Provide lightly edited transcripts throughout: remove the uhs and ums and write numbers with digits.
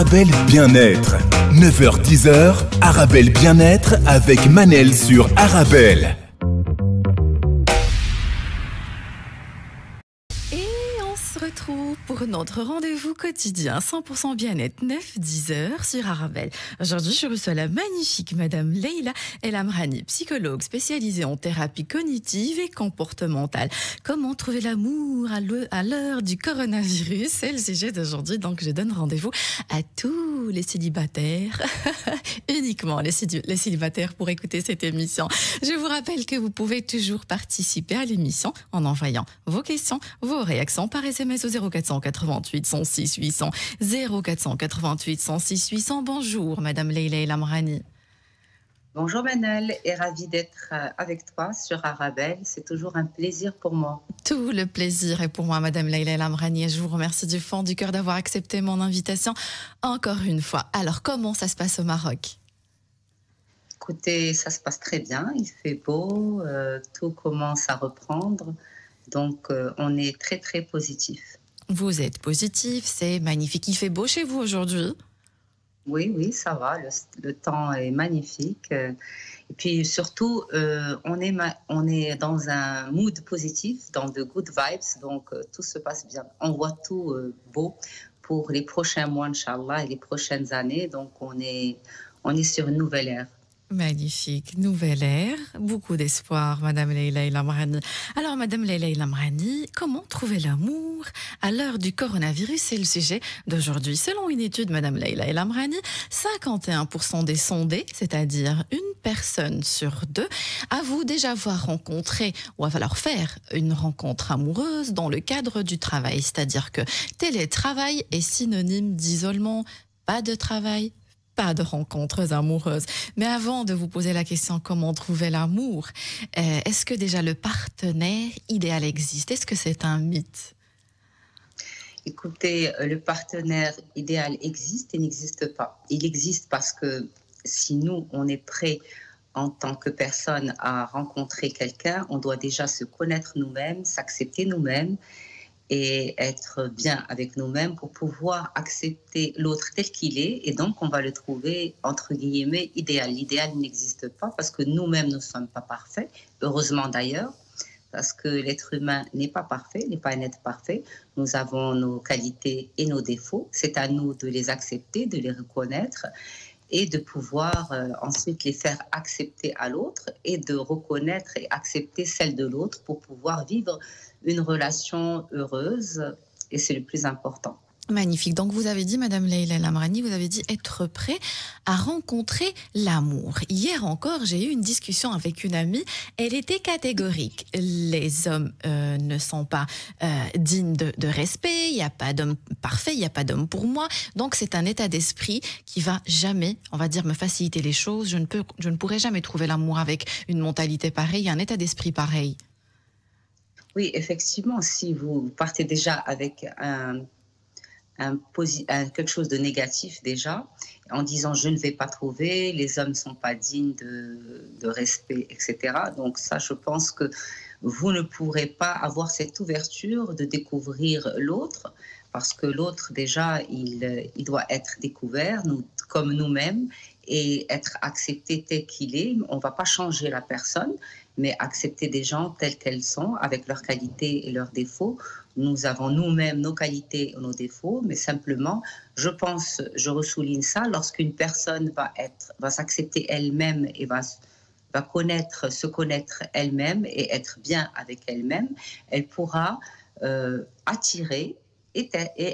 Arabelle Bien-être. 9h-10h, Arabelle Bien-être avec Manel sur Arabelle. Retrouve pour notre rendez-vous quotidien 100% bien-être 9-10 heures sur Arabelle. Aujourd'hui, je reçois la magnifique Madame Leila El Amrani, psychologue spécialisée en thérapie cognitive et comportementale. Comment trouver l'amour à l'heure du coronavirus? C'est le sujet d'aujourd'hui, donc je donne rendez-vous à tous les célibataires, uniquement les célibataires pour écouter cette émission. Je vous rappelle que vous pouvez toujours participer à l'émission en envoyant vos questions, vos réactions par SMS au 0488 106 800 0488 106 800. Bonjour Madame Leila El Amrani. Bonjour Manel, et ravie d'être avec toi sur Arabelle. C'est toujours un plaisir pour moi. Tout le plaisir est pour moi, Madame Leila El Amrani, et je vous remercie du fond du cœur d'avoir accepté mon invitation encore une fois. Alors, comment ça se passe au Maroc? Écoutez, ça se passe très bien, il fait beau, tout commence à reprendre, donc on est très très positif. Vous êtes positif, c'est magnifique. Il fait beau chez vous aujourd'hui? Oui, ça va, le temps est magnifique. Et puis surtout, on est dans un mood positif, dans de good vibes, donc tout se passe bien. On voit tout beau pour les prochains mois, Inch'Allah, et les prochaines années, donc on est sur une nouvelle ère. Magnifique, nouvelle ère, beaucoup d'espoir, Madame Leila El Amrani. Alors, Madame Leila El Amrani, comment trouver l'amour à l'heure du coronavirus? C'est le sujet d'aujourd'hui. Selon une étude, Madame Leila El Amrani, 51% des sondés, c'est-à-dire une personne sur deux, avouent déjà avoir rencontré ou alors faire une rencontre amoureuse dans le cadre du travail. C'est-à-dire que télétravail est synonyme d'isolement, pas de travail, pas de rencontres amoureuses. Mais avant de vous poser la question comment trouver l'amour, est-ce que déjà le partenaire idéal existe? Est-ce que c'est un mythe? Écoutez, le partenaire idéal existe et n'existe pas. Il existe parce que si nous, on est prêt en tant que personne à rencontrer quelqu'un, on doit déjà se connaître nous-mêmes, s'accepter nous-mêmes et être bien avec nous-mêmes pour pouvoir accepter l'autre tel qu'il est. Et donc, on va le trouver, entre guillemets, idéal. L'idéal n'existe pas parce que nous-mêmes ne sommes pas parfaits, heureusement d'ailleurs, parce que l'être humain n'est pas parfait, n'est pas un être parfait. Nous avons nos qualités et nos défauts. C'est à nous de les accepter, de les reconnaître et de pouvoir ensuite les faire accepter à l'autre et de reconnaître et accepter celle de l'autre pour pouvoir vivre une relation heureuse, et c'est le plus important. Magnifique. Donc vous avez dit, Madame Leila El Amrani, vous avez dit être prêt à rencontrer l'amour. Hier encore, j'ai eu une discussion avec une amie. Elle était catégorique. Les hommes ne sont pas dignes de respect. Il n'y a pas d'homme parfait. Il n'y a pas d'homme pour moi. Donc c'est un état d'esprit qui va jamais, on va dire, me faciliter les choses. Je ne pourrai jamais trouver l'amour avec une mentalité pareille, un état d'esprit pareil. Oui, effectivement, si vous partez déjà avec quelque chose de négatif déjà, en disant je ne vais pas trouver, les hommes ne sont pas dignes de respect, etc. Donc ça, je pense que vous ne pourrez pas avoir cette ouverture de découvrir l'autre, parce que l'autre déjà, il doit être découvert, comme nous-mêmes, et être accepté tel qu'il est. On ne va pas changer la personne, mais accepter des gens tels qu'elles sont, avec leurs qualités et leurs défauts. Nous avons nous-mêmes nos qualités et nos défauts, mais simplement, je ressouligne ça, lorsqu'une personne va s'accepter elle-même et va se connaître elle-même et être bien avec elle-même, elle pourra attirer et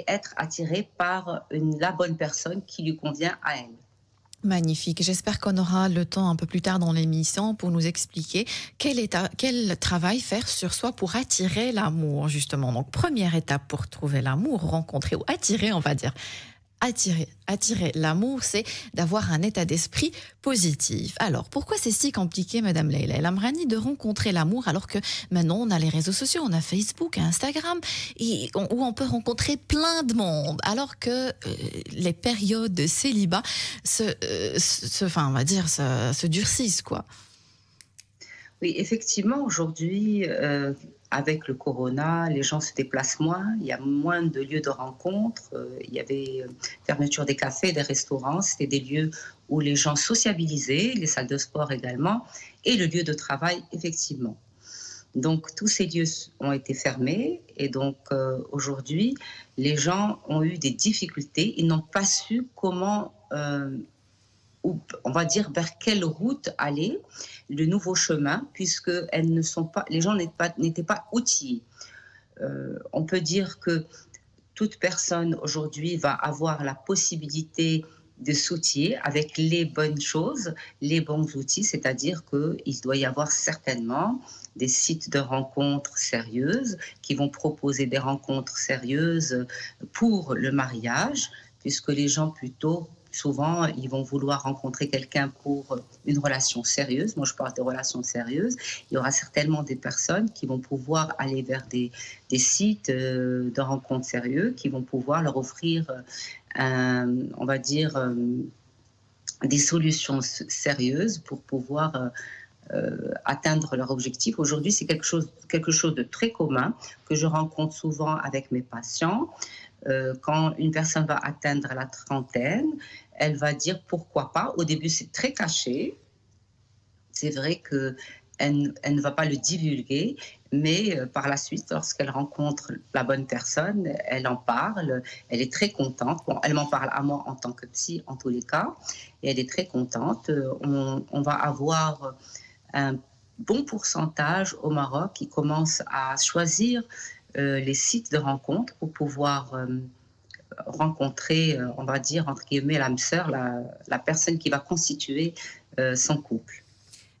être attirée par la bonne personne qui lui convient à elle. Magnifique. J'espère qu'on aura le temps un peu plus tard dans l'émission pour nous expliquer quel travail faire sur soi pour attirer l'amour, justement. Donc, première étape pour trouver l'amour, rencontrer ou attirer, on va dire. Attirer l'amour, c'est d'avoir un état d'esprit positif. Alors, pourquoi c'est si compliqué, Madame Leila El Amrani, de rencontrer l'amour alors que maintenant on a les réseaux sociaux, on a Facebook, Instagram, où on peut rencontrer plein de monde, alors que les périodes de célibat se durcissent, quoi. Oui, effectivement, aujourd'hui, avec le corona, les gens se déplacent moins, il y a moins de lieux de rencontre, il y avait fermeture des cafés, des restaurants, c'était des lieux où les gens sociabilisaient, les salles de sport également, et le lieu de travail, effectivement. Donc tous ces lieux ont été fermés et donc aujourd'hui, les gens ont eu des difficultés, ils n'ont pas su comment, ou on va dire vers quelle route aller, le nouveau chemin, puisque les gens n'étaient pas outillés. On peut dire que toute personne aujourd'hui va avoir la possibilité de s'outiller avec les bonnes choses, les bons outils, c'est-à-dire qu'il doit y avoir certainement des sites de rencontres sérieuses qui vont proposer des rencontres sérieuses pour le mariage, puisque les gens plutôt, souvent, ils vont vouloir rencontrer quelqu'un pour une relation sérieuse. Moi, je parle de relations sérieuses. Il y aura certainement des personnes qui vont pouvoir aller vers des sites de rencontres sérieux, qui vont pouvoir leur offrir, on va dire, des solutions sérieuses pour pouvoir atteindre leur objectif. Aujourd'hui, c'est quelque chose de très commun que je rencontre souvent avec mes patients. Quand une personne va atteindre la trentaine, elle va dire pourquoi pas. Au début, c'est très caché. C'est vrai qu'elle ne va pas le divulguer, mais par la suite, lorsqu'elle rencontre la bonne personne, elle en parle, elle est très contente. Bon, elle m'en parle à moi en tant que psy, en tous les cas, et elle est très contente. On va avoir un bon pourcentage au Maroc qui commence à choisir les sites de rencontre pour pouvoir rencontrer, on va dire, entre guillemets, l'âme sœur, la personne qui va constituer son couple.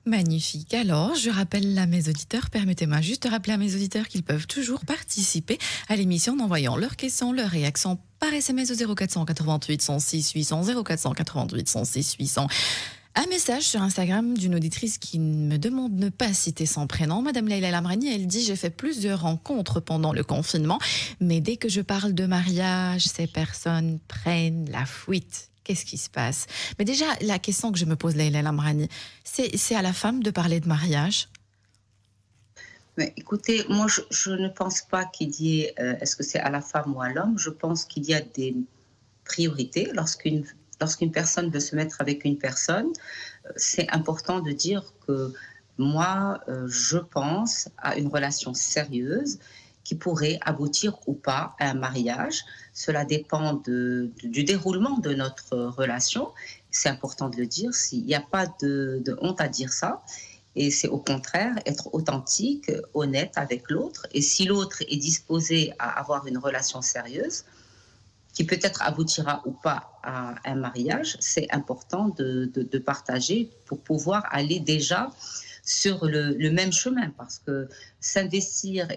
Magnifique. Alors, je rappelle à mes auditeurs, permettez-moi juste de rappeler à mes auditeurs qu'ils peuvent toujours participer à l'émission en envoyant leurs questions, leurs réactions par SMS au 0488 106 800, 0488 106 800. Un message sur Instagram d'une auditrice qui me demande de ne pas citer son prénom. Madame Leila El Amrani, elle dit « J'ai fait plusieurs rencontres pendant le confinement, mais dès que je parle de mariage, ces personnes prennent la fuite. » Qu'est-ce qui se passe? Mais déjà, la question que je me pose, Leila El Amrani, c'est à la femme de parler de mariage? Mais écoutez, moi, je ne pense pas qu'il y ait... est-ce que c'est à la femme ou à l'homme? Je pense qu'il y a des priorités. Lorsqu'une personne veut se mettre avec une personne, c'est important de dire que moi, je pense à une relation sérieuse qui pourrait aboutir ou pas à un mariage. Cela dépend du déroulement de notre relation. C'est important de le dire. Il n'y a pas de honte à dire ça. Et c'est au contraire être authentique, honnête avec l'autre. Et si l'autre est disposé à avoir une relation sérieuse, qui peut-être aboutira ou pas à un mariage, c'est important de partager pour pouvoir aller déjà sur le même chemin, parce que s'investir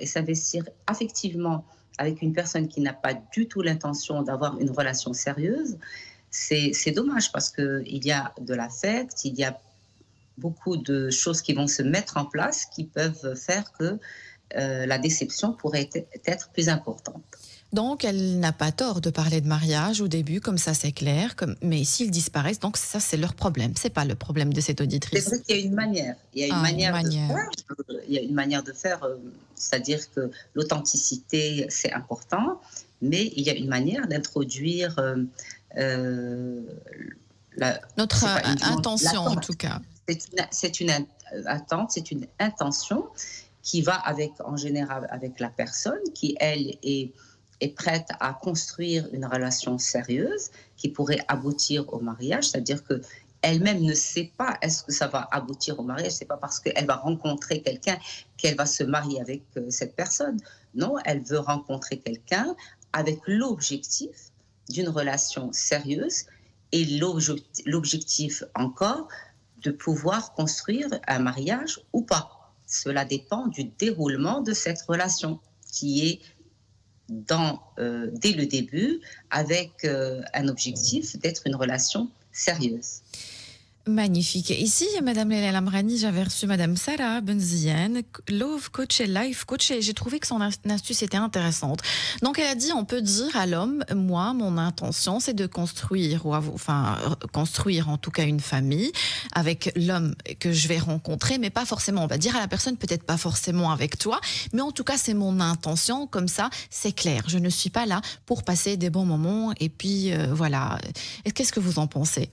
affectivement avec une personne qui n'a pas du tout l'intention d'avoir une relation sérieuse, c'est dommage, parce qu'il y a de l'affect, il y a beaucoup de choses qui vont se mettre en place qui peuvent faire que la déception pourrait être plus importante. Donc, elle n'a pas tort de parler de mariage au début, comme ça c'est clair, mais s'ils disparaissent, donc ça c'est leur problème, c'est pas le problème de cette auditrice. C'est vrai qu'il y a une manière, il y a une manière de faire, c'est-à-dire que l'authenticité c'est important, mais il y a une manière d'introduire notre intention en tout cas. C'est une attente, c'est une intention qui va en général avec la personne qui, elle, est prête à construire une relation sérieuse qui pourrait aboutir au mariage, c'est-à-dire qu'elle-même ne sait pas est-ce que ça va aboutir au mariage, c'est pas parce qu'elle va rencontrer quelqu'un qu'elle va se marier avec cette personne. Non, elle veut rencontrer quelqu'un avec l'objectif d'une relation sérieuse et l'objectif encore de pouvoir construire un mariage ou pas. Cela dépend du déroulement de cette relation qui est dès le début avec un objectif d'être une relation sérieuse. Magnifique. Ici, Madame Leila Lamrani, j'avais reçu Madame Sarah Benziane, Love Coach et Life Coach, et j'ai trouvé que son astuce était intéressante. Donc, elle a dit, on peut dire à l'homme, moi, mon intention, c'est de construire, construire en tout cas une famille avec l'homme que je vais rencontrer, mais pas forcément, on va dire à la personne, peut-être pas forcément avec toi, mais en tout cas, c'est mon intention, comme ça, c'est clair. Je ne suis pas là pour passer des bons moments, et puis, voilà. Qu'est-ce que vous en pensez?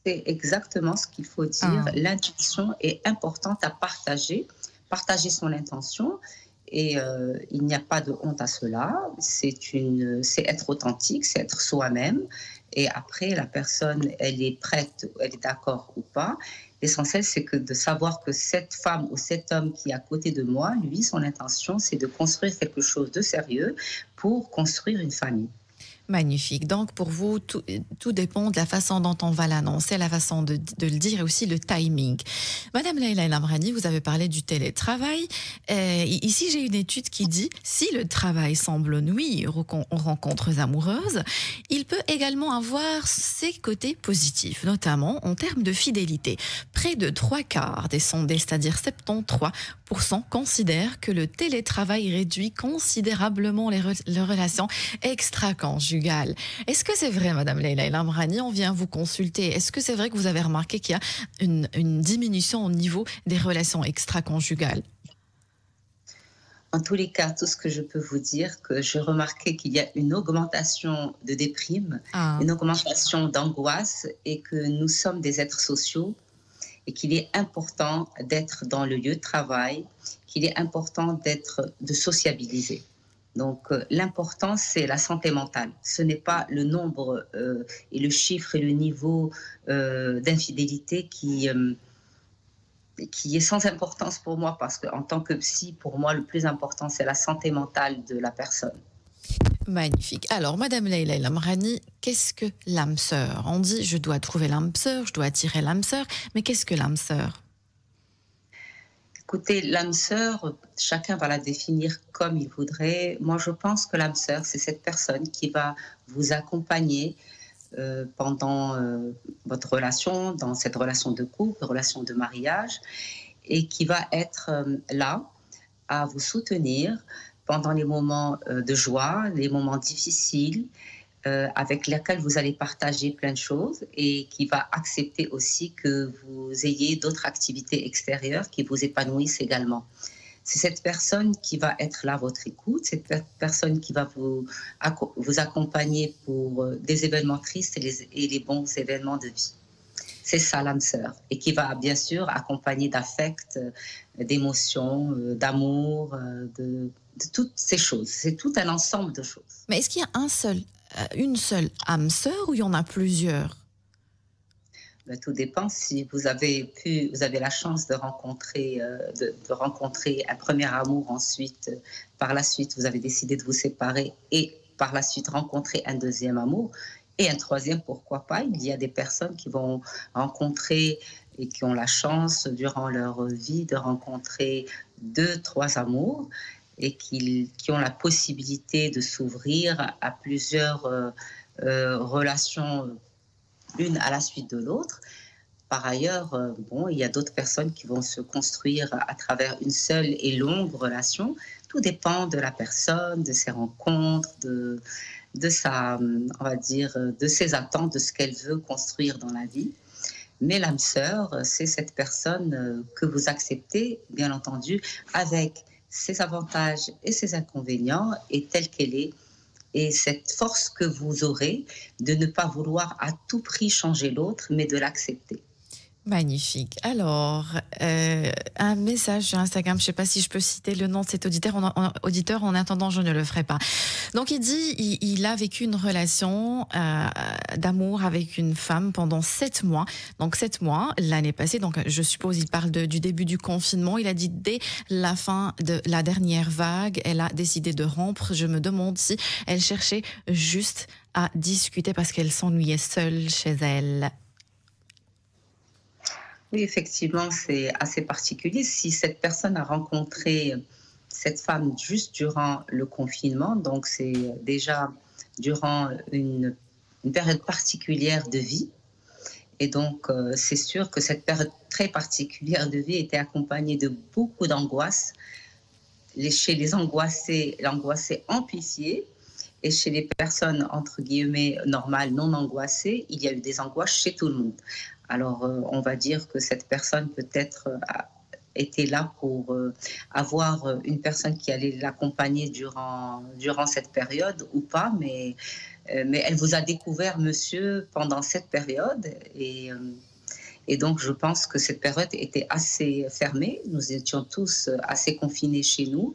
C'est exactement ce qu'il faut dire. L'intuition est importante à partager, partager son intention. Et il n'y a pas de honte à cela. C'est être authentique, c'est être soi-même. Et après, la personne, elle est prête, elle est d'accord ou pas. L'essentiel, c'est de savoir que cette femme ou cet homme qui est à côté de moi, lui, son intention, c'est de construire quelque chose de sérieux pour construire une famille. Magnifique. Donc, pour vous, tout dépend de la façon dont on va l'annoncer, la façon de le dire et aussi le timing. Madame Leila Lamrani, vous avez parlé du télétravail. Ici, j'ai une étude qui dit si le travail semble nuire aux rencontres amoureuses, il peut également avoir ses côtés positifs, notamment en termes de fidélité. Près de 3/4 des sondés, c'est-à-dire 73%, considèrent que le télétravail réduit considérablement les relations extra-conjugales. Est-ce que c'est vrai, Madame Leila Lamrani? On vient vous consulter. Est-ce que c'est vrai que vous avez remarqué qu'il y a une diminution au niveau des relations extra-conjugales? En tous les cas, tout ce que je peux vous dire, que j'ai remarqué qu'il y a une augmentation de déprime, une augmentation d'angoisse et que nous sommes des êtres sociaux et qu'il est important d'être dans le lieu de travail, qu'il est important de sociabiliser. Donc, l'important, c'est la santé mentale. Ce n'est pas le nombre et le chiffre et le niveau d'infidélité qui est sans importance pour moi, parce qu'en tant que psy, pour moi, le plus important, c'est la santé mentale de la personne. Magnifique. Alors, Madame Leila Lamrani, qu'est-ce que l'âme sœur? On dit, je dois trouver l'âme sœur, je dois attirer l'âme sœur, mais qu'est-ce que l'âme sœur? Écoutez, l'âme sœur, chacun va la définir comme il voudrait. Moi, je pense que l'âme sœur, c'est cette personne qui va vous accompagner pendant votre relation, dans cette relation de couple, relation de mariage, et qui va être là à vous soutenir pendant les moments de joie, les moments difficiles, avec lesquels vous allez partager plein de choses, et qui va accepter aussi que vous ayez d'autres activités extérieures qui vous épanouissent également. C'est cette personne qui va être là à votre écoute, cette personne qui va vous accompagner pour des événements tristes et les bons événements de vie. C'est ça l'âme sœur, et qui va bien sûr accompagner d'affect, d'émotions, d'amour, de toutes ces choses. C'est tout un ensemble de choses. Mais est-ce qu'il y a une seule âme sœur ou il y en a plusieurs? Tout dépend. Si vous avez la chance de rencontrer un premier amour, ensuite, par la suite, vous avez décidé de vous séparer et par la suite rencontrer un deuxième amour et un troisième, pourquoi pas. Il y a des personnes qui vont rencontrer et qui ont la chance durant leur vie de rencontrer 2, 3 amours et qui ont la possibilité de s'ouvrir à plusieurs relations, l'une à la suite de l'autre. Par ailleurs, il y a d'autres personnes qui vont se construire à travers une seule et longue relation. Tout dépend de la personne, de ses rencontres, de ses attentes, de ce qu'elle veut construire dans la vie. Mais l'âme sœur, c'est cette personne que vous acceptez, bien entendu, avec ses avantages et ses inconvénients, et telle qu'elle est. Et cette force que vous aurez de ne pas vouloir à tout prix changer l'autre, mais de l'accepter. Magnifique. Alors, un message sur Instagram, je ne sais pas si je peux citer le nom de cet auditeur, en attendant je ne le ferai pas. Donc il dit, il a vécu une relation d'amour avec une femme pendant 7 mois. Donc 7 mois, l'année passée, donc je suppose il parle du début du confinement. Il a dit dès la fin de la dernière vague, elle a décidé de rompre. Je me demande si elle cherchait juste à discuter parce qu'elle s'ennuyait seule chez elle. Oui, effectivement, c'est assez particulier. Si cette personne a rencontré cette femme juste durant le confinement, donc c'est déjà durant une période particulière de vie, Et donc, c'est sûr que cette période très particulière de vie était accompagnée de beaucoup d'angoisse. Chez les angoissés, l'angoissé amplifié. Et chez les personnes, entre guillemets, normales, non angoissées, il y a eu des angoisses chez tout le monde. Alors, on va dire que cette personne peut-être était là pour avoir une personne qui allait l'accompagner durant cette période ou pas, mais elle vous a découvert, monsieur, pendant cette période. Et donc, je pense que cette période était assez fermée. Nous étions tous assez confinés chez nous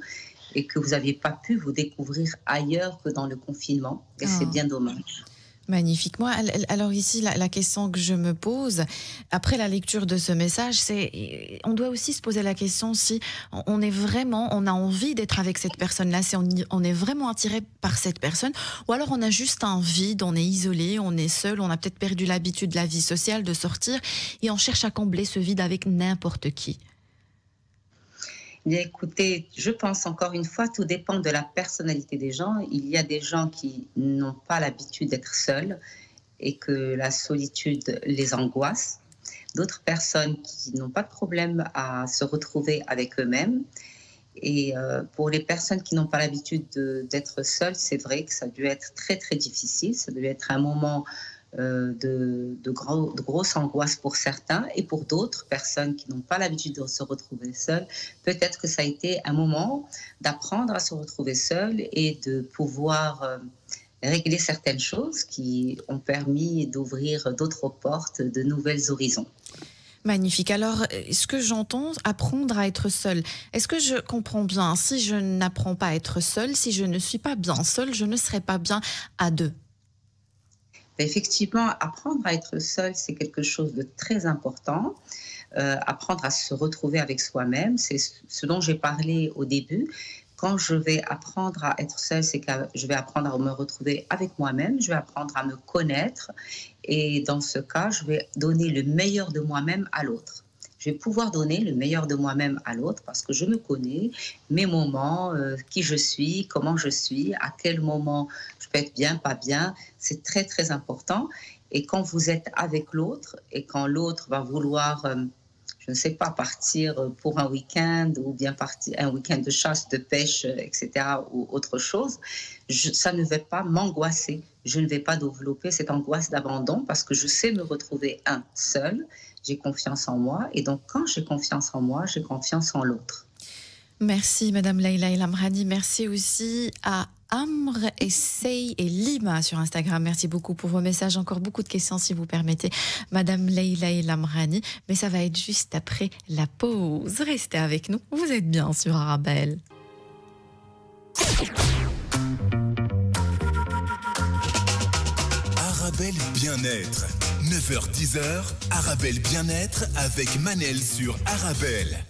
et que vous n'aviez pas pu vous découvrir ailleurs que dans le confinement. Et c'est bien dommage. Magnifique. Moi, alors ici, la question que je me pose, après la lecture de ce message, c'est, on doit aussi se poser la question si on a envie d'être avec cette personne-là, si on est vraiment attiré par cette personne, ou alors on a juste un vide, on est isolé, on est seul, on a peut-être perdu l'habitude de la vie sociale, de sortir, et on cherche à combler ce vide avec n'importe qui. Bien, écoutez, je pense encore une fois, tout dépend de la personnalité des gens. Il y a des gens qui n'ont pas l'habitude d'être seuls et que la solitude les angoisse. D'autres personnes qui n'ont pas de problème à se retrouver avec eux-mêmes. Et pour les personnes qui n'ont pas l'habitude d'être seules, c'est vrai que ça a dû être très très difficile. Ça a dû être un moment de grosse angoisse pour certains, et pour d'autres personnes qui n'ont pas l'habitude de se retrouver seules, peut-être que ça a été un moment d'apprendre à se retrouver seul et de pouvoir régler certaines choses qui ont permis d'ouvrir d'autres portes, de nouvelles horizons. Magnifique. Alors, ce que j'entends, apprendre à être seul. Est-ce que je comprends bien? Si je n'apprends pas à être seul, si je ne suis pas bien seul, je ne serai pas bien à deux. Effectivement, apprendre à être seul, c'est quelque chose de très important. Apprendre à se retrouver avec soi-même, c'est ce dont j'ai parlé au début. Quand je vais apprendre à être seule, c'est que je vais apprendre à me retrouver avec moi-même, je vais apprendre à me connaître, et dans ce cas, je vais donner le meilleur de moi-même à l'autre. Je vais pouvoir donner le meilleur de moi-même à l'autre parce que je me connais, mes moments, qui je suis, comment je suis, à quel moment je peux être bien, pas bien. C'est très, très important. Et quand vous êtes avec l'autre et quand l'autre va vouloir, je ne sais pas, partir pour un week-end ou bien partir un week-end de chasse, de pêche, etc. ou autre chose, ça ne va pas m'angoisser. Je ne vais pas développer cette angoisse d'abandon parce que je sais me retrouver seul. J'ai confiance en moi, et donc quand j'ai confiance en moi, j'ai confiance en l'autre. Merci Madame Leïla El Amrani, merci aussi à Amr, Essay et Lima sur Instagram. Merci beaucoup pour vos messages. Encore beaucoup de questions si vous permettez, Madame Leïla El Amrani, mais ça va être juste après la pause. Restez avec nous, vous êtes bien sur Arabelle. Arabelle Bien-être, 9h-10h, Arabelle Bien-être avec Manel sur Arabelle.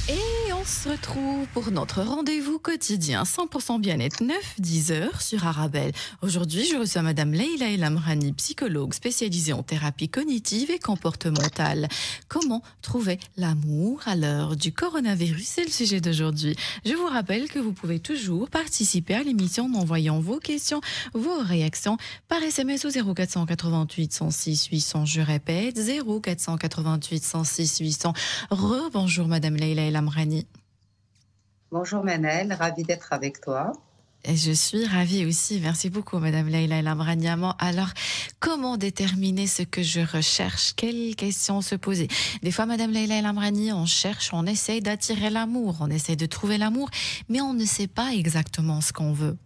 Et on se retrouve pour notre rendez-vous quotidien 100% bien-être 9-10h sur Arabelle. Aujourd'hui, je reçois Madame Leïla El Amrani, psychologue spécialisée en thérapie cognitive et comportementale. Comment trouver l'amour à l'heure du coronavirus? C'est le sujet d'aujourd'hui. Je vous rappelle que vous pouvez toujours participer à l'émission en envoyant vos questions, vos réactions par SMS au 0488 106 800. Je répète, 0488 106 800. Rebonjour Madame Leïla El Amrani. Bonjour Manel, ravie d'être avec toi. Et je suis ravie aussi. Merci beaucoup, Madame Leïla El Amrani. Alors, comment déterminer ce que je recherche? Quelles questions se poser? Des fois, Madame Leïla El Amrani, on cherche, on essaye d'attirer l'amour, on essaye de trouver l'amour, mais on ne sait pas exactement ce qu'on veut.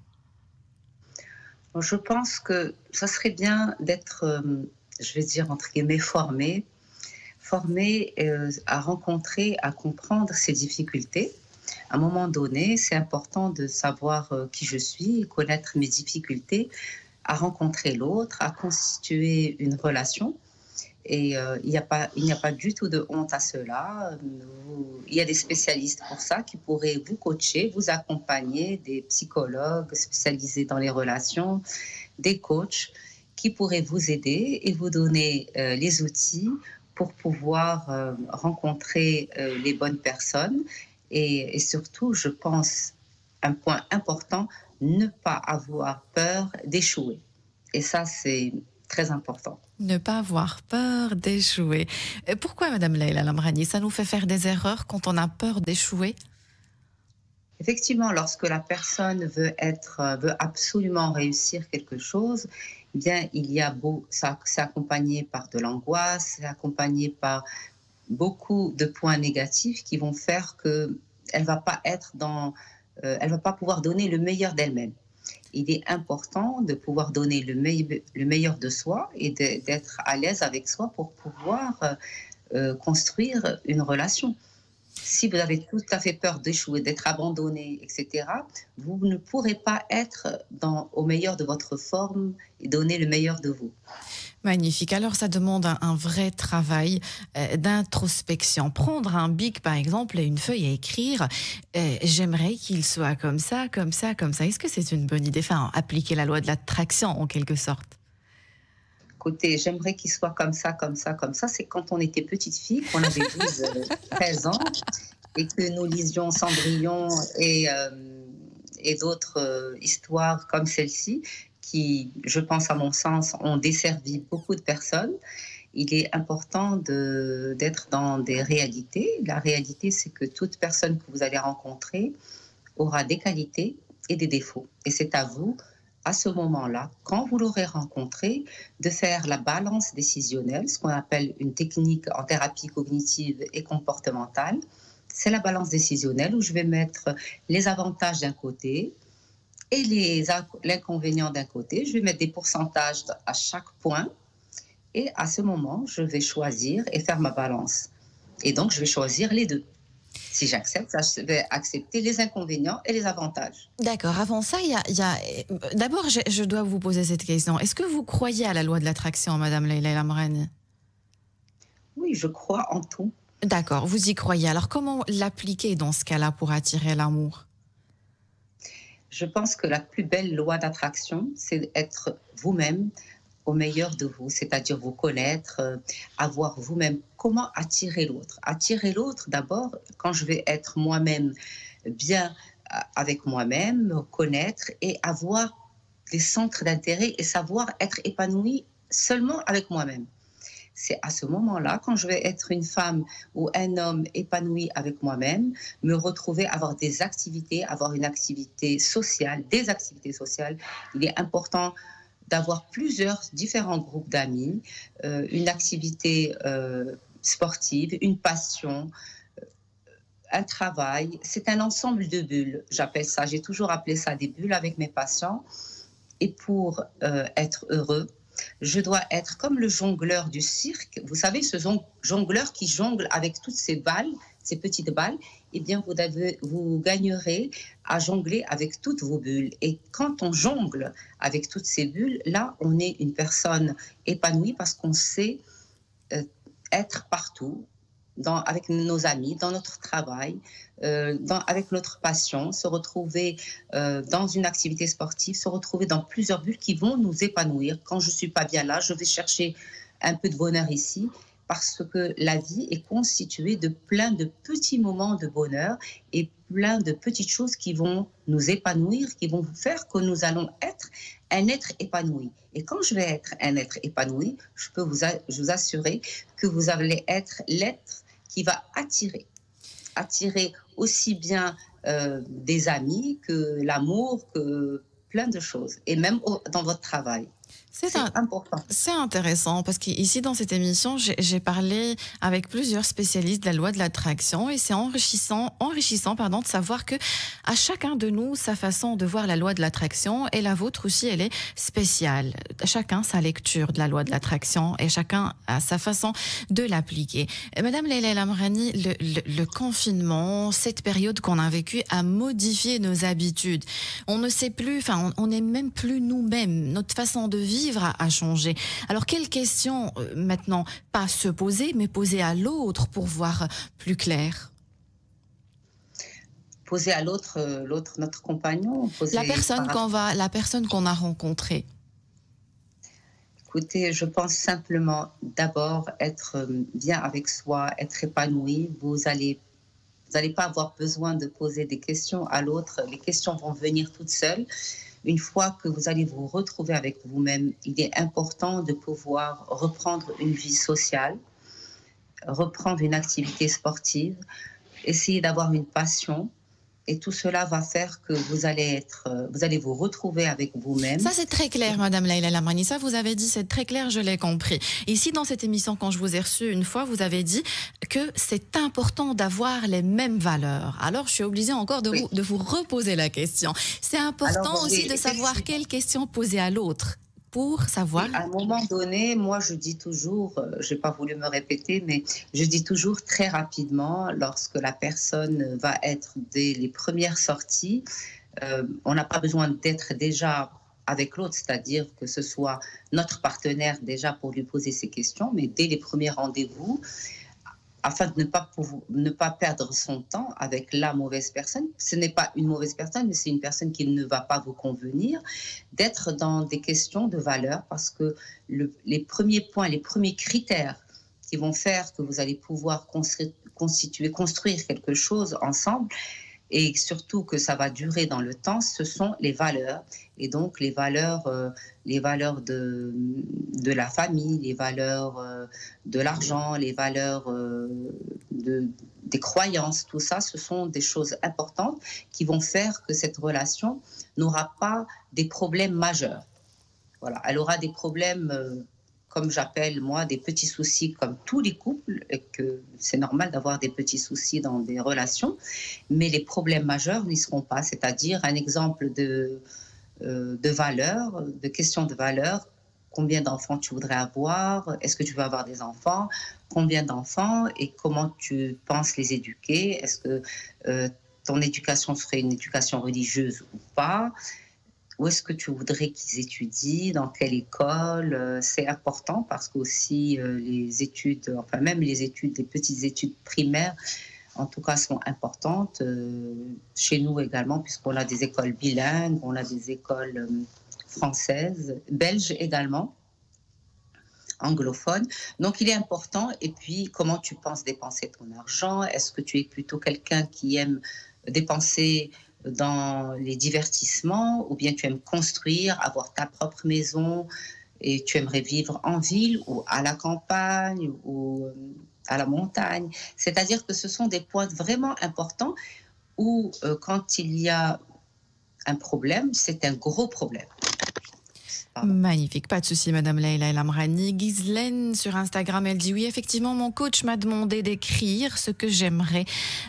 Je pense que ça serait bien d'être, je vais dire entre guillemets, formé à rencontrer, à comprendre ses difficultés. À un moment donné, c'est important de savoir qui je suis, connaître mes difficultés, à rencontrer l'autre, à constituer une relation. Et il n'y a pas du tout de honte à cela. Il y a des spécialistes pour ça qui pourraient vous coacher, vous accompagner, des psychologues spécialisés dans les relations, des coachs qui pourraient vous aider et vous donner les outils pour pouvoir rencontrer les bonnes personnes. Et surtout, je pense, un point important, ne pas avoir peur d'échouer. Et ça, c'est très important. Ne pas avoir peur d'échouer. Pourquoi, Madame Leila Lamrani, ça nous fait faire des erreurs quand on a peur d'échouer? Effectivement, lorsque la personne veut absolument réussir quelque chose, eh bien, c'est accompagné par de l'angoisse, c'est accompagné par beaucoup de points négatifs qui vont faire que elle va pas pouvoir donner le meilleur d'elle-même. Il est important de pouvoir donner le meilleur de soi et d'être à l'aise avec soi pour pouvoir construire une relation. Si vous avez tout à fait peur d'échouer, d'être abandonné, etc., vous ne pourrez pas être au meilleur de votre forme et donner le meilleur de vous. Magnifique. Alors, ça demande un vrai travail d'introspection. Prendre un bic, par exemple, et une feuille à écrire, j'aimerais qu'il soit comme ça, comme ça, comme ça. Est-ce que c'est une bonne idée? Enfin, appliquer la loi de l'attraction, en quelque sorte. Écoutez, j'aimerais qu'il soit comme ça, comme ça, comme ça. C'est quand on était petite fille, qu'on avait 12, 13 ans, et que nous lisions Cendrillon et d'autres histoires comme celle-ci, qui, je pense à mon sens, ont desservi beaucoup de personnes. Il est important d'être dans des réalités. La réalité, c'est que toute personne que vous allez rencontrer aura des qualités et des défauts. Et c'est à vous, à ce moment-là, quand vous l'aurez rencontré, de faire la balance décisionnelle, ce qu'on appelle une technique en thérapie cognitive et comportementale. C'est la balance décisionnelle où je vais mettre les avantages d'un côté et l'inconvénient d'un côté. Je vais mettre des pourcentages à chaque point et à ce moment, je vais choisir et faire ma balance. Et donc, je vais choisir les deux. Si j'accepte, je vais accepter les inconvénients et les avantages. D'accord. Avant ça, d'abord, je dois vous poser cette question. Est-ce que vous croyez à la loi de l'attraction, Madame Leila Lamrani? Oui, je crois en tout. D'accord, vous y croyez. Alors, comment l'appliquer dans ce cas-là pour attirer l'amour? Je pense que la plus belle loi d'attraction, c'est d'être vous-même au meilleur de vous, c'est-à-dire vous connaître, avoir vous-même comment attirer l'autre. Attirer l'autre, d'abord, quand je vais être moi-même bien avec moi-même, me connaître et avoir des centres d'intérêt et savoir être épanoui seulement avec moi-même. C'est à ce moment-là, quand je vais être une femme ou un homme épanoui avec moi-même, me retrouver, avoir des activités, avoir une activité sociale, des activités sociales. Il est important d'avoir plusieurs différents groupes d'amis, une activité sportive, une passion, un travail. C'est un ensemble de bulles, j'appelle ça. J'ai toujours appelé ça des bulles avec mes patients. Et pour être heureux, je dois être comme le jongleur du cirque. Vous savez, ce jongleur qui jongle avec toutes ces balles, ces petites balles, eh bien, vous gagnerez à jongler avec toutes vos bulles. Et quand on jongle avec toutes ces bulles, là, on est une personne épanouie parce qu'on sait être partout, avec nos amis, dans notre travail, avec notre passion, se retrouver dans une activité sportive, se retrouver dans plusieurs bulles qui vont nous épanouir. Quand je ne suis pas bien là, je vais chercher un peu de bonheur ici, parce que la vie est constituée de plein de petits moments de bonheur et plein de petites choses qui vont nous épanouir, qui vont faire que nous allons être un être épanoui. Et quand je vais être un être épanoui, je peux vous assurer que vous allez être l'être qui va attirer aussi bien des amis que l'amour, que plein de choses, et même dans votre travail. C'est important. C'est intéressant parce qu'ici dans cette émission, j'ai parlé avec plusieurs spécialistes de la loi de l'attraction et c'est enrichissant de savoir que à chacun de nous, sa façon de voir la loi de l'attraction et la vôtre aussi, elle est spéciale. Chacun sa lecture de la loi de l'attraction et chacun a sa façon de l'appliquer. Madame Leila Lamrani, le confinement, cette période qu'on a vécue a modifié nos habitudes. On ne sait plus, enfin, on n'est même plus nous-mêmes. Notre façon de vivre a changé. Alors, quelles questions maintenant, pas se poser, mais poser à l'autre pour voir plus clair? Poser à l'autre, notre compagnon. La personne qu'on a rencontrée. Écoutez, je pense simplement d'abord être bien avec soi, être épanoui. Vous allez Vous n'allez pas avoir besoin de poser des questions à l'autre. Les questions vont venir toutes seules. Une fois que vous allez vous retrouver avec vous-même, il est important de pouvoir reprendre une vie sociale, reprendre une activité sportive, essayer d'avoir une passion. Et tout cela va faire que vous allez vous retrouver avec vous-même. Ça, c'est très clair, Madame Leïla El Amrani. Ça, vous avez dit, c'est très clair, je l'ai compris. Ici, dans cette émission, quand je vous ai reçu une fois, vous avez dit que c'est important d'avoir les mêmes valeurs. Alors, je suis obligée encore de vous reposer la question. C'est important aussi de savoir quelles questions poser à l'autre. Pour savoir. À un moment donné, moi je dis toujours, je n'ai pas voulu me répéter, mais je dis toujours très rapidement, lorsque la personne va être dès les premières sorties, on n'a pas besoin d'être déjà avec l'autre, c'est-à-dire que ce soit notre partenaire déjà pour lui poser ses questions, mais dès les premiers rendez-vous, afin de ne pas perdre son temps avec la mauvaise personne. Ce n'est pas une mauvaise personne, mais c'est une personne qui ne va pas vous convenir, d'être dans des questions de valeur, parce que les premiers points, les premiers critères qui vont faire que vous allez pouvoir construire quelque chose ensemble, et surtout que ça va durer dans le temps, ce sont les valeurs. Et donc les valeurs de la famille, les valeurs de l'argent, les valeurs des croyances, tout ça, ce sont des choses importantes qui vont faire que cette relation n'aura pas des problèmes majeurs. Voilà, elle aura des problèmes comme j'appelle moi, des petits soucis comme tous les couples, et que c'est normal d'avoir des petits soucis dans des relations, mais les problèmes majeurs n'y seront pas. C'est-à-dire un exemple de valeur, de question de valeur. Combien d'enfants tu voudrais avoir? Est-ce que tu veux avoir des enfants? Combien d'enfants et comment tu penses les éduquer? Est-ce que ton éducation serait une éducation religieuse ou pas? Où est-ce que tu voudrais qu'ils étudient? Dans quelle école? C'est important parce qu'aussi les études, enfin même les petites études primaires, en tout cas, sont importantes. Chez nous également, puisqu'on a des écoles bilingues, on a des écoles françaises, belges également, anglophones. Donc, il est important. Et puis, comment tu penses dépenser ton argent? Est-ce que tu es plutôt quelqu'un qui aime dépenser dans les divertissements, ou bien tu aimes construire, avoir ta propre maison et tu aimerais vivre en ville ou à la campagne ou à la montagne? C'est-à-dire que ce sont des points vraiment importants où quand il y a un problème, c'est un gros problème. Magnifique, pas de souci, Madame Leïla El Amrani. Ghislaine sur Instagram, elle dit oui, effectivement, mon coach m'a demandé d'écrire ce que j'aimerais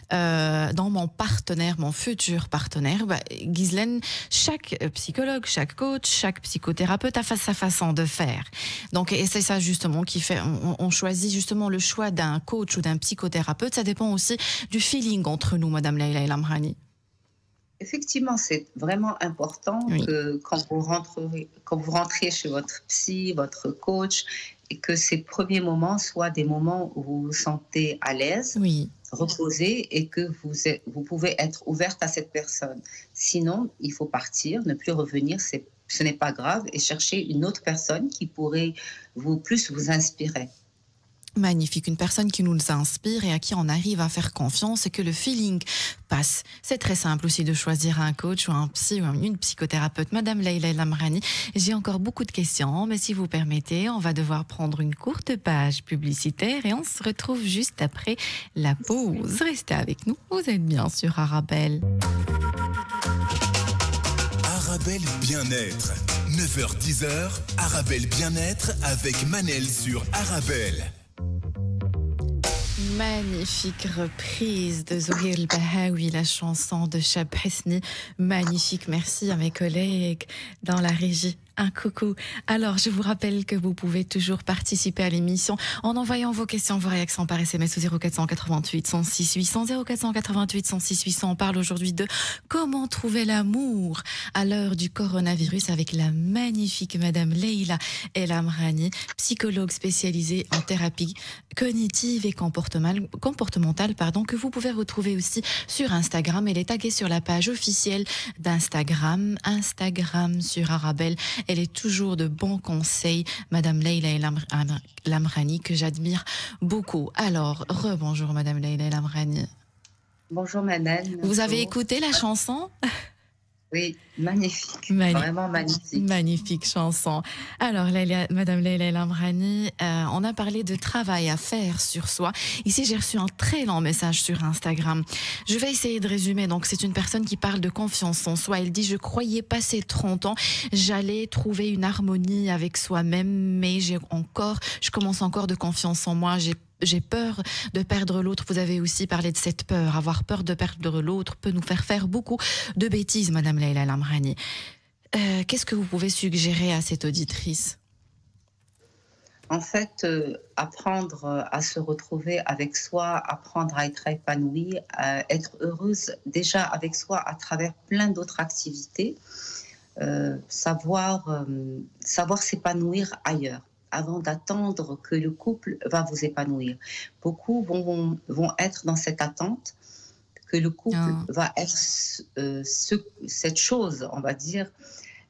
dans mon partenaire, mon futur partenaire. Ghislaine, chaque psychologue, chaque coach, chaque psychothérapeute a sa façon de faire. Donc, et c'est ça justement qui fait, on choisit justement le choix d'un coach ou d'un psychothérapeute. Ça dépend aussi du feeling entre nous, Madame Leïla El Amrani. Effectivement, c'est vraiment important que quand vous rentrez chez votre psy, votre coach, et que ces premiers moments soient des moments où vous vous sentez à l'aise, reposé, et que vous pouvez être ouverte à cette personne. Sinon, il faut partir, ne plus revenir, ce n'est pas grave, et chercher une autre personne qui pourrait plus vous inspirer. Magnifique, une personne qui nous inspire et à qui on arrive à faire confiance et que le feeling passe. C'est très simple aussi de choisir un coach ou un psy ou une psychothérapeute. Madame Leïla El Amrani, j'ai encore beaucoup de questions, mais si vous permettez, on va devoir prendre une courte page publicitaire et on se retrouve juste après la pause. Restez avec nous, vous êtes bien sur Arabelle. Arabelle Bien-être, 9h-10h, Arabelle Bien-être avec Manel sur Arabelle. Magnifique reprise de Zohir El-Bahawi, la chanson de Chab Hesni. Magnifique, merci à mes collègues dans la régie. Un coucou. Alors, je vous rappelle que vous pouvez toujours participer à l'émission en envoyant vos questions, vos réactions par SMS au 0488 106 800 0488 106 800. On parle aujourd'hui de comment trouver l'amour à l'heure du coronavirus avec la magnifique Madame Leïla El Amrani, psychologue spécialisée en thérapie cognitive et comportementale, que vous pouvez retrouver aussi sur Instagram. Elle est taguée sur la page officielle d'Instagram, Instagram sur Arabelle. Elle est toujours de bons conseils, Madame Leïla El Amrani, que j'admire beaucoup. Alors, rebonjour Madame Leïla El Amrani. Bonjour Manel. Vous avez Bonjour. écouté la chanson? Oui, magnifique, Mani- vraiment magnifique. Magnifique chanson. Alors, Madame Leila El Amrani, on a parlé de travail à faire sur soi. Ici, j'ai reçu un très long message sur Instagram. Je vais essayer de résumer. Donc, c'est une personne qui parle de confiance en soi. Elle dit, je croyais passer 30 ans, j'allais trouver une harmonie avec soi-même, mais je commence encore de confiance en moi. J'ai peur de perdre l'autre. Vous avez aussi parlé de cette peur. Avoir peur de perdre l'autre peut nous faire beaucoup de bêtises, Madame Leila El Amrani. Qu'est-ce que vous pouvez suggérer à cette auditrice? En fait, apprendre à se retrouver avec soi, apprendre à être épanouie, à être heureuse déjà avec soi à travers plein d'autres activités, savoir s'épanouir ailleurs avant d'attendre que le couple va vous épanouir. Beaucoup vont être dans cette attente que le couple va être cette chose, on va dire,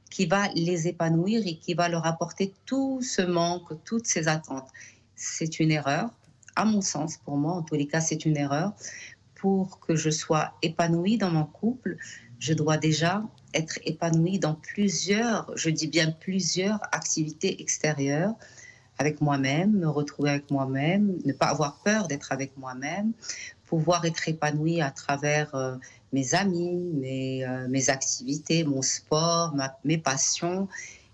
qui va les épanouir et qui va leur apporter tout ce manque, toutes ces attentes. C'est une erreur, à mon sens, pour moi, en tous les cas, c'est une erreur. Pour que je sois épanouie dans mon couple, je dois déjà être épanouie dans plusieurs, je dis bien plusieurs activités extérieures, avec moi-même, me retrouver avec moi-même, ne pas avoir peur d'être avec moi-même, pouvoir être épanouie à travers mes amis, mes activités, mon sport, mes passions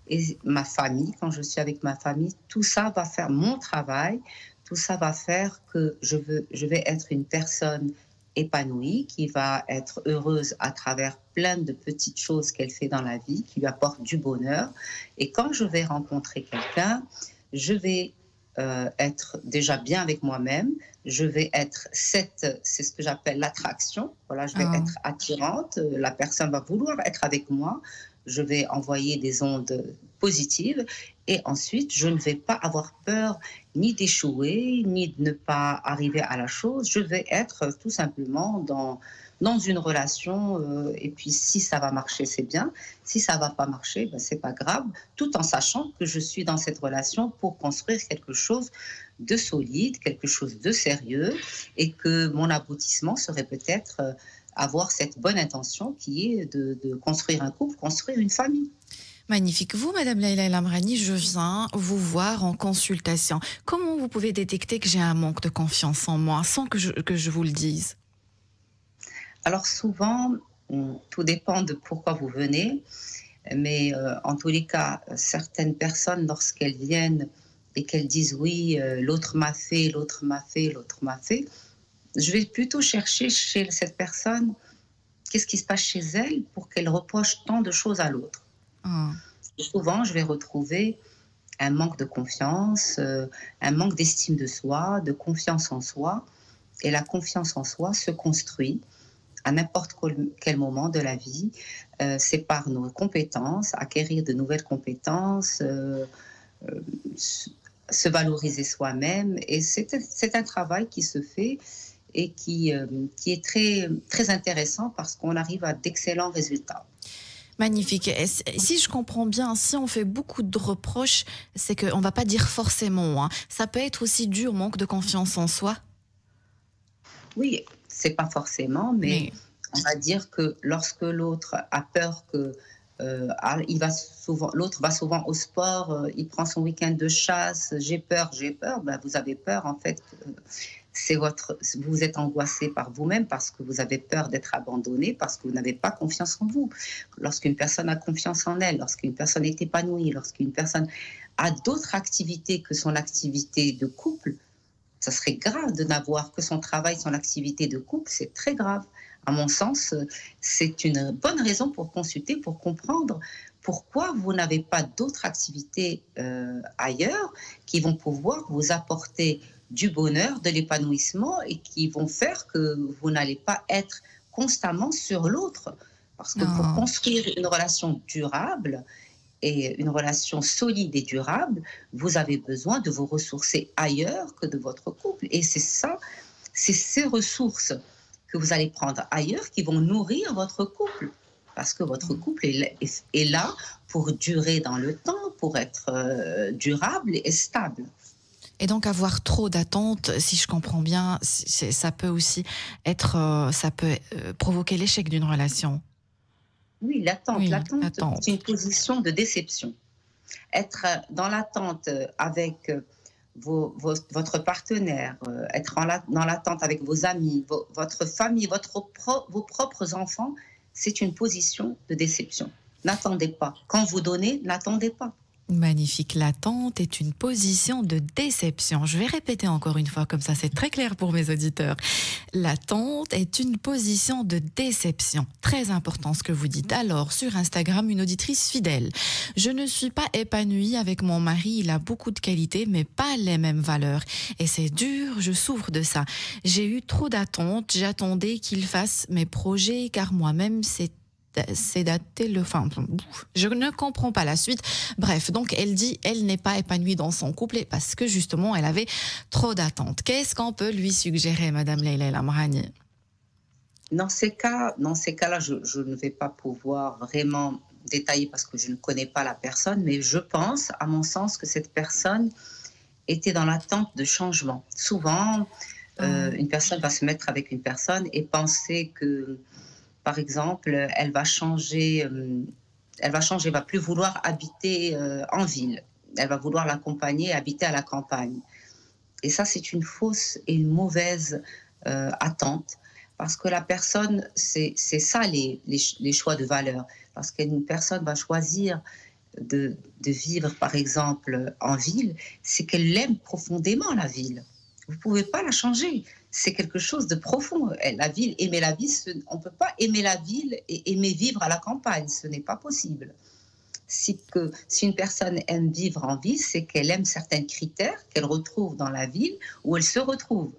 et ma famille. Quand je suis avec ma famille, tout ça va faire mon travail, tout ça va faire que je vais être une personne épanouie, qui va être heureuse à travers plein de petites choses qu'elle fait dans la vie, qui lui apportent du bonheur. Et quand je vais rencontrer quelqu'un, je vais être déjà bien avec moi-même, je vais être c'est ce que j'appelle l'attraction, voilà, je vais être attirante, la personne va vouloir être avec moi, je vais envoyer des ondes positives et ensuite je ne vais pas avoir peur ni d'échouer, ni de ne pas arriver à la chose, je vais être tout simplement dans une relation et puis si ça va marcher, c'est bien. Si ça va pas marcher, ben, c'est pas grave, tout en sachant que je suis dans cette relation pour construire quelque chose de solide, quelque chose de sérieux et que mon aboutissement serait peut-être avoir cette bonne intention qui est de construire un couple, construire une famille. Magnifique. Vous, Madame Leila El Amrani, je viens vous voir en consultation. Comment vous pouvez détecter que j'ai un manque de confiance en moi sans que je vous le dise? Alors souvent, tout dépend de pourquoi vous venez, mais en tous les cas, certaines personnes, lorsqu'elles viennent et qu'elles disent oui, l'autre m'a fait, l'autre m'a fait, l'autre m'a fait, je vais plutôt chercher chez cette personne qu'est-ce qui se passe chez elle pour qu'elle reproche tant de choses à l'autre. Souvent, je vais retrouver un manque de confiance, un manque d'estime de soi, de confiance en soi, et la confiance en soi se construit à n'importe quel moment de la vie, c'est par nos compétences, acquérir de nouvelles compétences, se valoriser soi-même. Et c'est un travail qui se fait et qui est très, très intéressant parce qu'on arrive à d'excellents résultats. Magnifique. Et si je comprends bien, si on fait beaucoup de reproches, c'est qu'on ne va pas dire forcément. Hein. Ça peut être aussi dû au manque de confiance en soi. Oui, c'est pas forcément, mais on va dire que lorsque l'autre a peur que l'autre va souvent au sport, il prend son week-end de chasse, j'ai peur, ben vous avez peur en fait. Vous êtes angoissé par vous-même parce que vous avez peur d'être abandonné, parce que vous n'avez pas confiance en vous. Lorsqu'une personne a confiance en elle, lorsqu'une personne est épanouie, lorsqu'une personne a d'autres activités que son activité de couple, ça serait grave de n'avoir que son travail, son activité de couple, c'est très grave. À mon sens, c'est une bonne raison pour consulter, pour comprendre pourquoi vous n'avez pas d'autres activités ailleurs qui vont pouvoir vous apporter du bonheur, de l'épanouissement et qui vont faire que vous n'allez pas être constamment sur l'autre. Parce que pour construire une relation durable et une relation solide et durable, vous avez besoin de vous ressourcer ailleurs que de votre couple. Et c'est ces ressources que vous allez prendre ailleurs qui vont nourrir votre couple. Parce que votre couple est là pour durer dans le temps, pour être durable et stable. Et donc avoir trop d'attentes, si je comprends bien, ça peut aussi être, ça peut provoquer l'échec d'une relation. Oui, l'attente. Oui, L'attente, c'est attente. une position de déception. Être dans l'attente avec votre partenaire, être dans l'attente avec vos amis, votre famille, vos propres enfants, c'est une position de déception. N'attendez pas. Quand vous donnez, n'attendez pas. Magnifique. L'attente est une position de déception. Je vais répéter encore une fois, comme ça c'est très clair pour mes auditeurs. L'attente est une position de déception. Très important ce que vous dites. Alors, sur Instagram, une auditrice fidèle. Je ne suis pas épanouie avec mon mari. Il a beaucoup de qualités, mais pas les mêmes valeurs. Et c'est dur, je souffre de ça. J'ai eu trop d'attentes. J'attendais qu'il fasse mes projets, car moi-même, c'est daté le... Enfin, je ne comprends pas la suite. Bref, donc elle dit elle n'est pas épanouie dans son couple parce que justement elle avait trop d'attentes. Qu'est-ce qu'on peut lui suggérer, Madame Leila El Amrani? Dans ces cas-là, je ne vais pas pouvoir vraiment détailler parce que je ne connais pas la personne, mais je pense, à mon sens, que cette personne était dans l'attente de changement. Souvent, une personne va se mettre avec une personne et penser que, par exemple, elle va changer, va plus vouloir habiter en ville. Elle va vouloir l'accompagner et habiter à la campagne. Et ça, c'est une fausse et une mauvaise attente, parce que la personne, c'est ça les choix de valeur. Parce qu'une personne va choisir de vivre, par exemple, en ville, c'est qu'elle aime profondément la ville. Vous ne pouvez pas la changer. C'est quelque chose de profond. La ville, aimer la ville, on ne peut pas aimer la ville et aimer vivre à la campagne. Ce n'est pas possible. Si une personne aime vivre en ville, c'est qu'elle aime certains critères qu'elle retrouve dans la ville où elle se retrouve.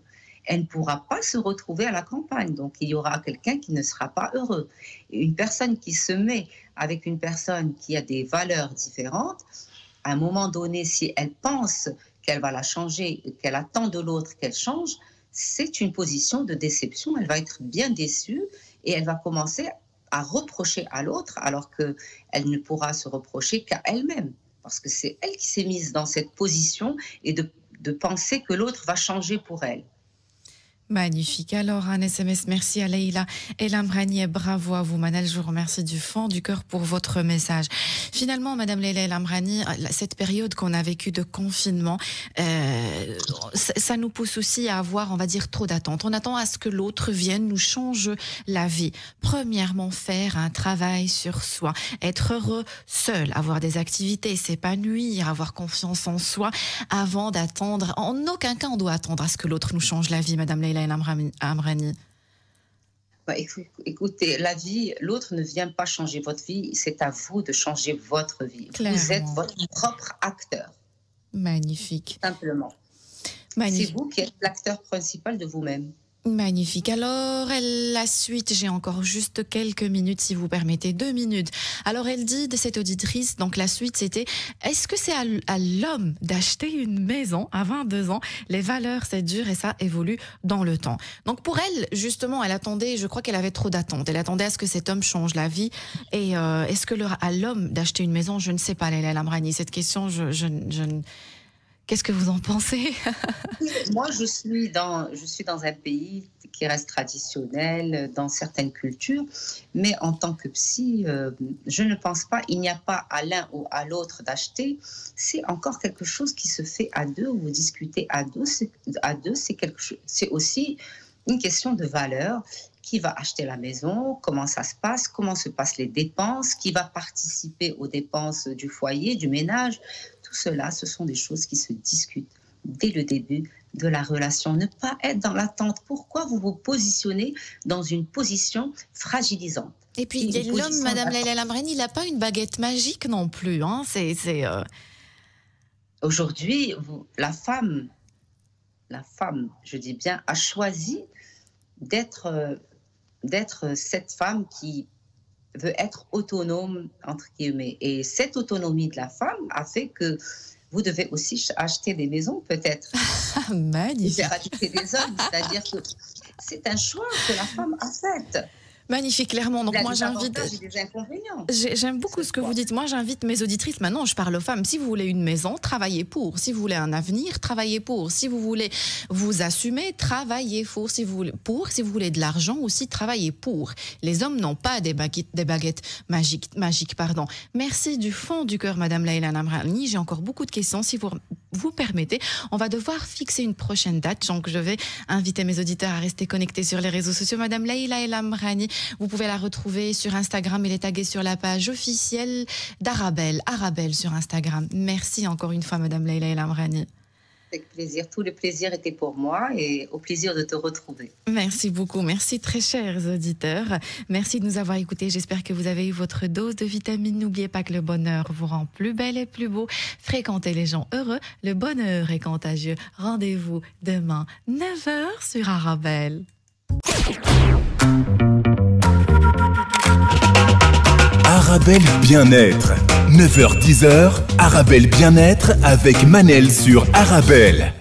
Elle ne pourra pas se retrouver à la campagne. Donc, il y aura quelqu'un qui ne sera pas heureux. Et une personne qui se met avec une personne qui a des valeurs différentes, à un moment donné, si elle pense qu'elle va la changer, qu'elle attend de l'autre qu'elle change, c'est une position de déception. Elle va être bien déçue et elle va commencer à reprocher à l'autre alors qu'elle ne pourra se reprocher qu'à elle-même. Parce que c'est elle qui s'est mise dans cette position et de penser que l'autre va changer pour elle. Magnifique. Alors, un SMS, merci à Leila El Amrani et bravo à vous, Manel. Je vous remercie du fond du cœur pour votre message. Finalement, Madame Leila El Amrani, cette période qu'on a vécue de confinement, ça nous pousse aussi à avoir, on va dire, trop d'attentes. On attend à ce que l'autre vienne nous change la vie. Premièrement, faire un travail sur soi, être heureux seul, avoir des activités, s'épanouir, avoir confiance en soi, avant d'attendre. En aucun cas, on doit attendre à ce que l'autre nous change la vie, Madame Leila El Amrani. Écoutez, la vie, l'autre ne vient pas changer votre vie, c'est à vous de changer votre vie. Clairement. Vous êtes votre propre acteur. Magnifique. Simplement. Magnifique. C'est vous qui êtes l'acteur principal de vous-même. Magnifique. Alors, la suite, j'ai encore juste quelques minutes, si vous permettez, 2 minutes. Alors, elle dit de cette auditrice, donc la suite, c'était, est-ce que c'est à l'homme d'acheter une maison à 22 ans? Les valeurs, c'est dur et ça évolue dans le temps. Donc, pour elle, justement, elle attendait, je crois qu'elle avait trop d'attentes. Elle attendait à ce que cet homme change la vie. Et est-ce que à l'homme d'acheter une maison? Je ne sais pas, Leila El Amrani. Cette question, qu'est-ce que vous en pensez? Moi, je suis dans un pays qui reste traditionnel dans certaines cultures, mais en tant que psy, je ne pense pas, il n'y a pas à l'un ou à l'autre d'acheter. C'est encore quelque chose qui se fait à deux, vous discutez à deux. C'est aussi une question de valeur. Qui va acheter la maison, comment ça se passe, comment se passent les dépenses, qui va participer aux dépenses du foyer, du ménage. Tout cela, ce sont des choses qui se discutent dès le début de la relation. Ne pas être dans l'attente. Pourquoi vous vous positionnez dans une position fragilisante? Et puis, l'homme, Madame Leila El Amrani, il n'a pas une baguette magique non plus. Hein. Aujourd'hui, la femme, je dis bien, a choisi d'être cette femme qui veut être autonome, entre guillemets. Et cette autonomie de la femme a fait que vous devez aussi acheter des maisons, peut-être. Magnifique. Et faire acheter des hommes. C'est-à-dire que c'est un choix que la femme a fait. Magnifique, clairement. Donc Il y a moi des j'invite. avantages et des inconvénients. J'aime beaucoup ce que vous dites. Moi, j'invite mes auditrices. Maintenant, je parle aux femmes. Si vous voulez une maison, travaillez pour. Si vous voulez un avenir, travaillez pour. Si vous voulez vous assumer, travaillez pour. Si vous voulez de l'argent aussi, travaillez pour. Les hommes n'ont pas des baguettes magiques. Pardon. Merci du fond du cœur, Madame Leïla Lamrani. J'ai encore beaucoup de questions. Si vous permettez, on va devoir fixer une prochaine date. Donc, je vais inviter mes auditeurs à rester connectés sur les réseaux sociaux. Madame Leïla Lamrani, vous pouvez la retrouver sur Instagram. Elle est taguée sur la page officielle d'Arabelle. Arabelle sur Instagram. Merci encore une fois, Madame Leïla Lamrani. Avec plaisir. Tout le plaisir était pour moi et au plaisir de te retrouver. Merci beaucoup. Merci, très chers auditeurs. Merci de nous avoir écoutés. J'espère que vous avez eu votre dose de vitamines. N'oubliez pas que le bonheur vous rend plus belle et plus beau. Fréquentez les gens heureux. Le bonheur est contagieux. Rendez-vous demain, 9h sur Arabelle. Arabelle Bien-être. 9h-10h, Arabelle Bien-être avec Manel sur Arabelle.